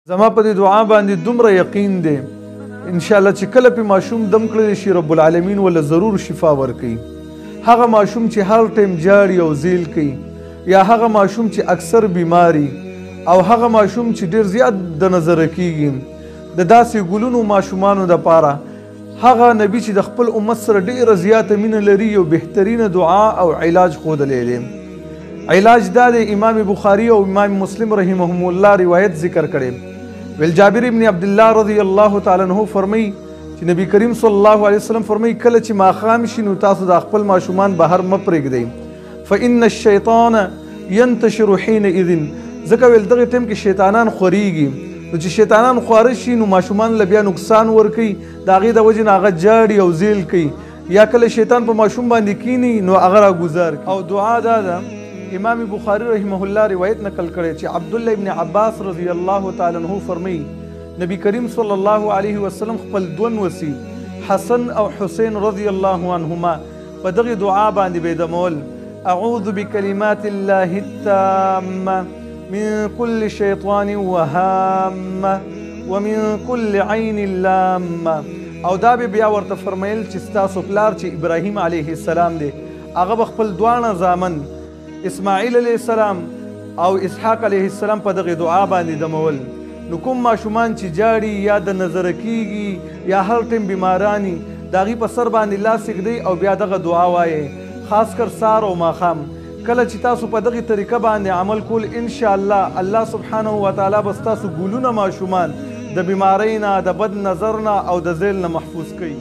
زما په دې دعا باندې دومره یقین دی ان شاء الله چې کله په ماشوم دم کړی شي رب العالمین ولا ضرور شفا ورکړي. هغه ماشوم چې هر ټیم جاړي او زیل کوي یا هغه ماشوم چې اکثر بیماری او هغه ماشوم چې ډیر زیات د نظر کیږي د داسې ګلونو ماشومانو دپاره هغه نبی چې د خپل امت سره ډیره زیاته مینه لري یو بهترینه دعا او علاج ښودلی دی. علاج دا د امام بخاری او امام مسلم رحمهم الله روایت ذکر کړي. ویل جابر ابن عبدالله رضی الله تعالی عنہ فرمایي چې نبی کریم صلی الله علیه وسلم فرمایي کله چې ماښام شي نو تاسو د خپل ماشومان بهر مه پرېږدئ فإن الشیطان ينتشر حینئذ ځکه ویل دغه ټیم کې شیطانان خورېږي نو چې شیطانان خواره شي نو ماشومان له بیا نقصان ورکوي د هغې د وجې نه هغه جاړي او زیل کوي یا کله شیطان په ماشوم باندې کینی نو هغه راګزار کوي. او دعا دا ده امام بخاری رحمه الله روایت نقل کړی چې عبدالله ابن عباس رضی الله تعالی عنہ فرمایي نبی کریم صلی الله علیه وسلم خپل دوه نوسي حسن او حسین رضی الله عنهما په دغه دعا باندې بيدمول اعوذ بکلمات الله التامه من كل شیطان وهامه ومن كل عین لامه. او دا به بیا ورته فرمایل چې ستاسو پلار چې ابراهیم علیه السلام دی هغه به خپل دواړه زامن اسماعیل علیه السلام او اسحاق علیه السلام په دغه دعا باندې دمول. نو کوم ماشومان چې جاړي یا د نظر کیږي یا هر ټیم بیمارانی د هغې په سر باندې لاس ایږدئ او بیا دغه دعا وایئ خاص کر سار او ماښام. کله چې تاسو په دغه طریقه باندې عمل کول انشاءالله الله سبحانه وتعالی به ستاسو ګلونه ماشومان د بیمارۍ نه د بد نظر نه او د زیل نه محفوظ کوي.